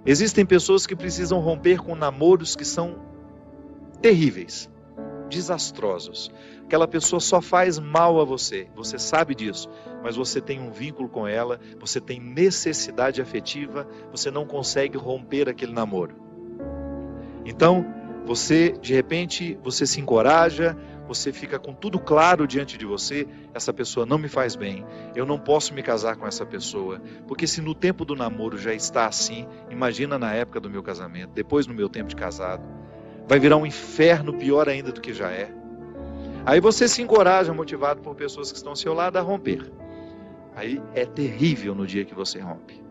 Existem pessoas que precisam romper com namoros que são terríveis, desastrosos. Aquela pessoa só faz mal a você, você sabe disso, mas você tem um vínculo com ela, você tem necessidade afetiva, você não consegue romper aquele namoro. Então, você, de repente, você se encoraja, você fica com tudo claro diante de você, essa pessoa não me faz bem, eu não posso me casar com essa pessoa, porque se no tempo do namoro já está assim, imagina na época do meu casamento, depois no meu tempo de casado, vai virar um inferno pior ainda do que já é. Aí você se encoraja, motivado por pessoas que estão ao seu lado, a romper. Aí é terrível no dia que você rompe.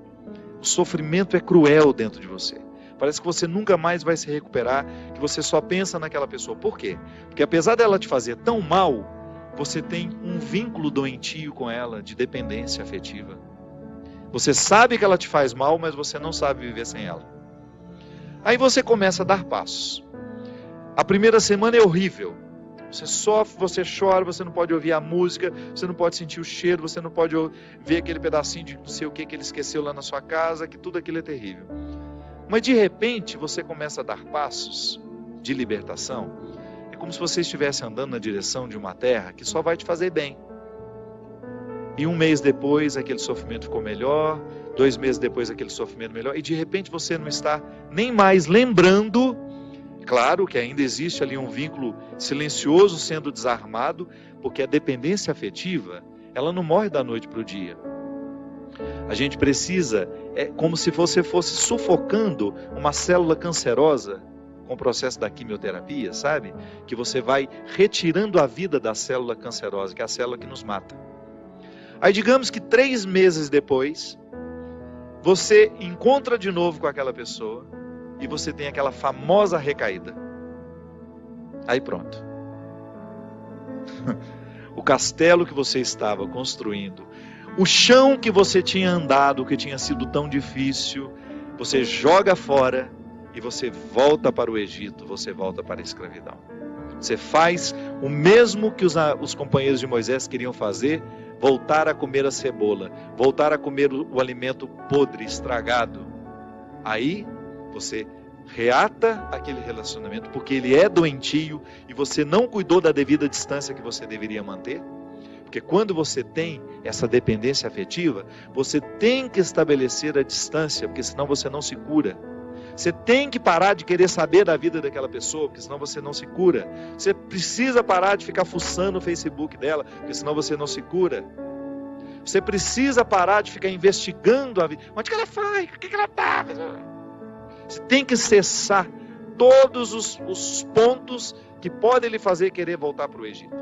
O sofrimento é cruel dentro de você. Parece que você nunca mais vai se recuperar, que você só pensa naquela pessoa. Por quê? Porque apesar dela te fazer tão mal, você tem um vínculo doentio com ela, de dependência afetiva. Você sabe que ela te faz mal, mas você não sabe viver sem ela. Aí você começa a dar passos. A primeira semana é horrível. Você sofre, você chora, você não pode ouvir a música, você não pode sentir o cheiro, você não pode ver aquele pedacinho de não sei o que ele esqueceu lá na sua casa, que tudo aquilo é terrível. Mas de repente você começa a dar passos de libertação. É como se você estivesse andando na direção de uma terra que só vai te fazer bem. E um mês depois aquele sofrimento ficou melhor, 2 meses depois aquele sofrimento melhor, e de repente você não está nem mais lembrando. Claro que ainda existe ali um vínculo silencioso sendo desarmado, porque a dependência afetiva, ela não morre da noite para o dia. A gente precisa, é como se você fosse sufocando uma célula cancerosa com o processo da quimioterapia, sabe? Que você vai retirando a vida da célula cancerosa, que é a célula que nos mata. Aí digamos que 3 meses depois, você encontra de novo com aquela pessoa e você tem aquela famosa recaída. Aí pronto. O castelo que você estava construindo, o chão que você tinha andado, que tinha sido tão difícil, você joga fora e você volta para o Egito, você volta para a escravidão. Você faz o mesmo que os companheiros de Moisés queriam fazer, voltar a comer a cebola, voltar a comer o alimento podre, estragado. Aí você reata aquele relacionamento, porque ele é doentio e você não cuidou da devida distância que você deveria manter. Porque quando você tem essa dependência afetiva, você tem que estabelecer a distância, porque senão você não se cura. Você tem que parar de querer saber da vida daquela pessoa, porque senão você não se cura. Você precisa parar de ficar fuçando o Facebook dela, porque senão você não se cura. Você precisa parar de ficar investigando a vida. Onde que ela foi? O que ela está? Você tem que cessar todos os pontos que podem lhe fazer querer voltar para o Egito.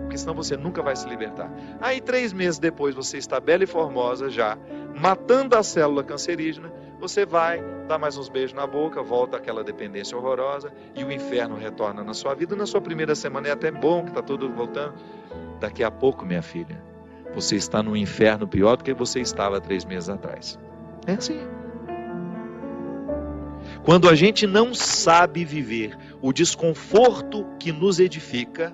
Porque senão você nunca vai se libertar. Aí 3 meses depois você está bela e formosa já, matando a célula cancerígena, você vai dar mais uns beijos na boca, volta àquela dependência horrorosa e o inferno retorna na sua vida. Na sua primeira semana é até bom que está tudo voltando. Daqui a pouco, minha filha, você está num inferno pior do que você estava 3 meses atrás. É assim. Quando a gente não sabe viver o desconforto que nos edifica,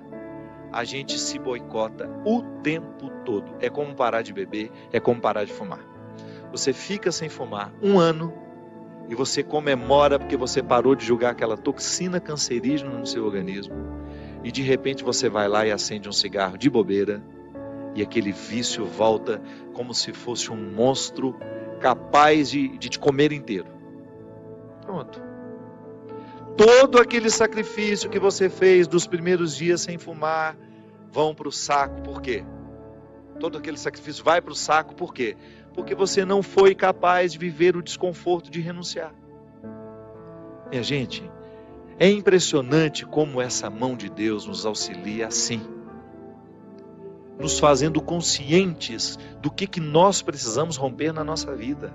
a gente se boicota o tempo todo. É como parar de beber, é como parar de fumar. Você fica sem fumar 1 ano e você comemora porque você parou de jogar aquela toxina cancerígena no seu organismo. E de repente você vai lá e acende um cigarro de bobeira e aquele vício volta como se fosse um monstro capaz de te comer inteiro. Pronto. Todo aquele sacrifício que você fez dos primeiros dias sem fumar vão para o saco. Por quê? Todo aquele sacrifício vai para o saco. Por quê? Porque você não foi capaz de viver o desconforto de renunciar. Minha gente, é impressionante como essa mão de Deus nos auxilia assim, nos fazendo conscientes do que nós precisamos romper na nossa vida.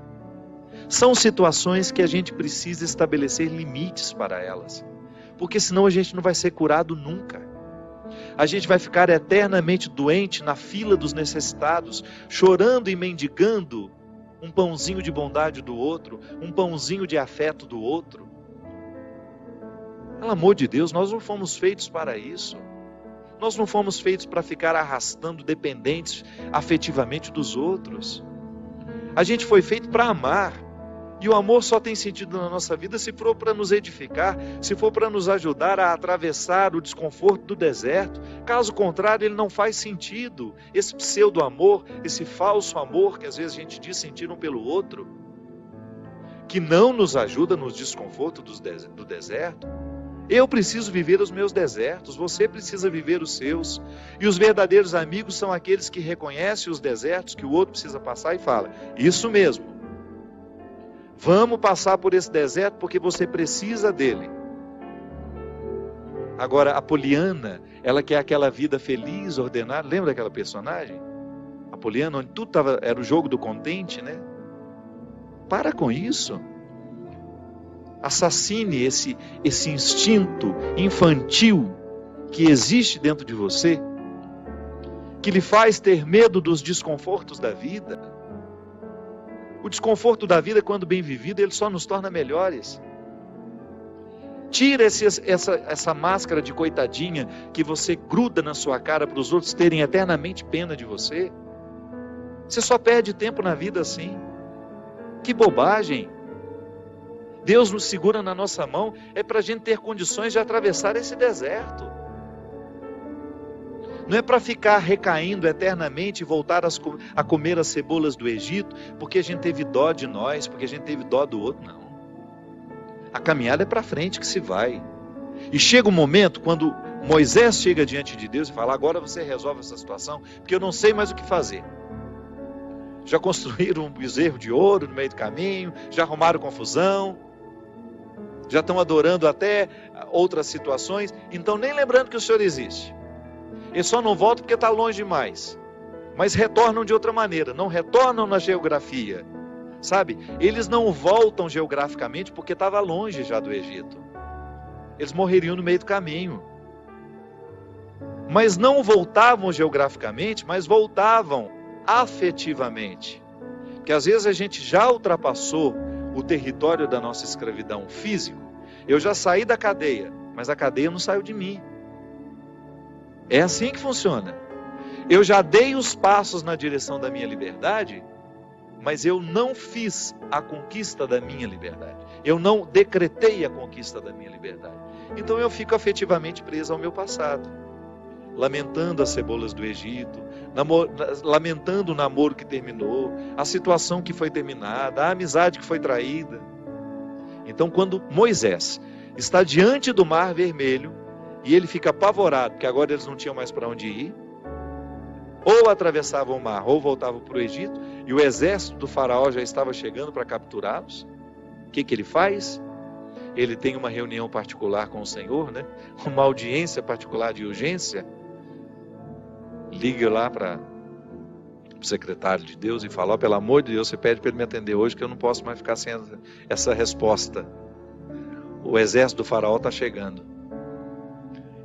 São situações que a gente precisa estabelecer limites para elas, porque senão a gente não vai ser curado nunca. A gente vai ficar eternamente doente na fila dos necessitados, chorando e mendigando um pãozinho de bondade do outro, um pãozinho de afeto do outro. Pelo amor de Deus, nós não fomos feitos para isso. Nós não fomos feitos para ficar arrastando dependentes afetivamente dos outros. A gente foi feito para amar. E o amor só tem sentido na nossa vida se for para nos edificar, se for para nos ajudar a atravessar o desconforto do deserto. Caso contrário, ele não faz sentido. Esse pseudo-amor, esse falso amor que às vezes a gente diz sentir um pelo outro, que não nos ajuda nos desconfortos do deserto. Eu preciso viver os meus desertos, você precisa viver os seus. E os verdadeiros amigos são aqueles que reconhecem os desertos que o outro precisa passar e fala: isso mesmo. Vamos passar por esse deserto porque você precisa dele. Agora, a Poliana, ela quer aquela vida feliz, ordenada. Lembra daquela personagem? A Poliana, onde tudo era o jogo do contente, né? Para com isso. Assassine esse instinto infantil que existe dentro de você, que lhe faz ter medo dos desconfortos da vida. O desconforto da vida, quando bem vivido, ele só nos torna melhores. Tira essa máscara de coitadinha que você gruda na sua cara para os outros terem eternamente pena de você. Você só perde tempo na vida assim. Que bobagem! Deus nos segura na nossa mão é para a gente ter condições de atravessar esse deserto. Não é para ficar recaindo eternamente e voltar a comer as cebolas do Egito, porque a gente teve dó de nós, porque a gente teve dó do outro, não. A caminhada é para frente que se vai. E chega um momento quando Moisés chega diante de Deus e fala: agora você resolve essa situação, porque eu não sei mais o que fazer. Já construíram um bezerro de ouro no meio do caminho, já arrumaram confusão, já estão adorando até outras situações, então nem lembrando que o Senhor existe. Eles só não voltam porque está longe demais, mas retornam de outra maneira, não retornam na geografia, sabe? Eles não voltam geograficamente porque estava longe já do Egito, eles morreriam no meio do caminho, mas não voltavam geograficamente, mas voltavam afetivamente, porque às vezes a gente já ultrapassou o território da nossa escravidão físico. Eu já saí da cadeia, mas a cadeia não saiu de mim. É assim que funciona. Eu já dei os passos na direção da minha liberdade, mas eu não fiz a conquista da minha liberdade. Eu não decretei a conquista da minha liberdade. Então eu fico afetivamente preso ao meu passado, lamentando as cebolas do Egito, lamentando o namoro que terminou, a situação que foi terminada, a amizade que foi traída. Então, quando Moisés está diante do Mar Vermelho e ele fica apavorado, porque agora eles não tinham mais para onde ir, ou atravessavam o mar, ou voltavam para o Egito, e o exército do faraó já estava chegando para capturá-los, o que ele faz? Ele tem uma reunião particular com o Senhor, né? Uma audiência particular de urgência. Liga lá para o secretário de Deus e fala: pelo amor de Deus, você pede para ele me atender hoje, que eu não posso mais ficar sem essa resposta. O exército do faraó está chegando.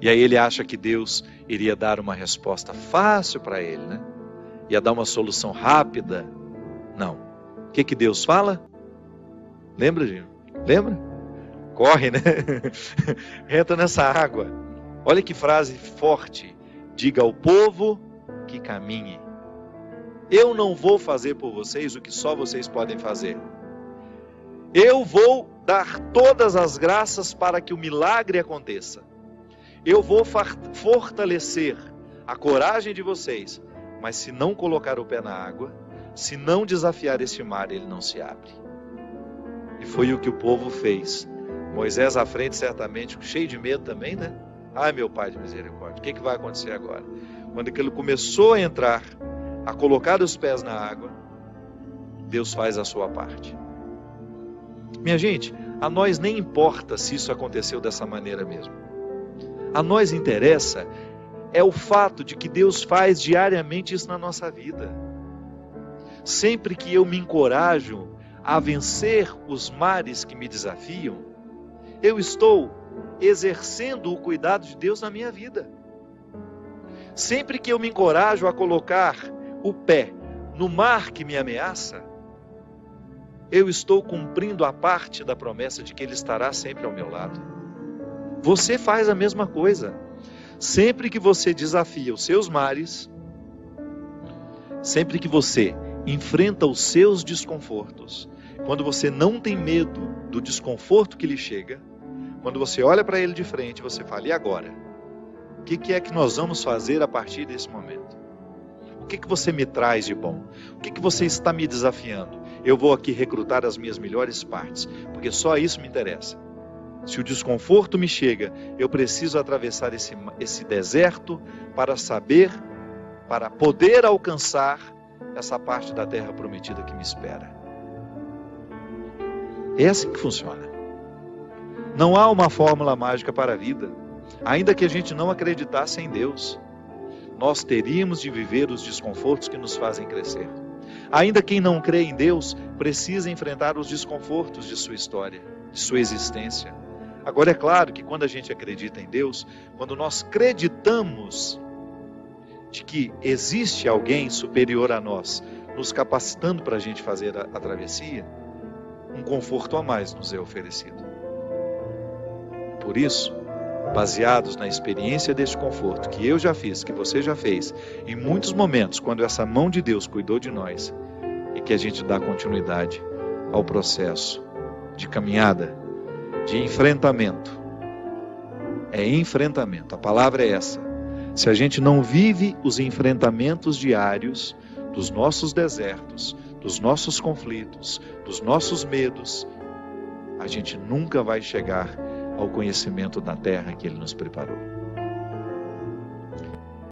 E aí ele acha que Deus iria dar uma resposta fácil para ele, né? Ia dar uma solução rápida. Não. O que Deus fala? Lembra, Gino? Lembra? Corre, né? Entra nessa água. Olha que frase forte. Diga ao povo que caminhe. Eu não vou fazer por vocês o que só vocês podem fazer. Eu vou dar todas as graças para que o milagre aconteça. Eu vou fortalecer a coragem de vocês, mas se não colocar o pé na água, se não desafiar este mar, ele não se abre. E foi o que o povo fez. Moisés à frente, certamente, cheio de medo também, né? Ai, meu Pai de misericórdia, o que vai acontecer agora? Quando ele começou a entrar, a colocar os pés na água, Deus faz a sua parte. Minha gente, a nós nem importa se isso aconteceu dessa maneira mesmo. A nós interessa é o fato de que Deus faz diariamente isso na nossa vida. Sempre que eu me encorajo a vencer os mares que me desafiam, eu estou exercendo o cuidado de Deus na minha vida. Sempre que eu me encorajo a colocar o pé no mar que me ameaça, eu estou cumprindo a parte da promessa de que Ele estará sempre ao meu lado. Você faz a mesma coisa. Sempre que você desafia os seus mares, sempre que você enfrenta os seus desconfortos, Quando você não tem medo do desconforto que lhe chega, quando você olha para ele de frente, você fala: e agora? O que é que nós vamos fazer a partir desse momento? O que você me traz de bom? O que você está me desafiando? Eu vou aqui recrutar as minhas melhores partes, porque só isso me interessa. Se o desconforto me chega, eu preciso atravessar esse deserto para poder alcançar essa parte da terra prometida que me espera. É assim que funciona. Não há uma fórmula mágica para a vida. Ainda que a gente não acreditasse em Deus, nós teríamos de viver os desconfortos que nos fazem crescer. Ainda quem não crê em Deus precisa enfrentar os desconfortos de sua história, de sua existência. Agora é claro que quando a gente acredita em Deus, quando nós acreditamos de que existe alguém superior a nós, nos capacitando para a gente fazer a travessia, um conforto a mais nos é oferecido. Por isso, baseados na experiência deste conforto que eu já fiz, que você já fez, em muitos momentos, quando essa mão de Deus cuidou de nós, e que a gente dá continuidade ao processo de caminhada, de enfrentamento. É enfrentamento, a palavra é essa. Se a gente não vive os enfrentamentos diários dos nossos desertos, dos nossos conflitos, dos nossos medos, a gente nunca vai chegar ao conhecimento da terra que Ele nos preparou.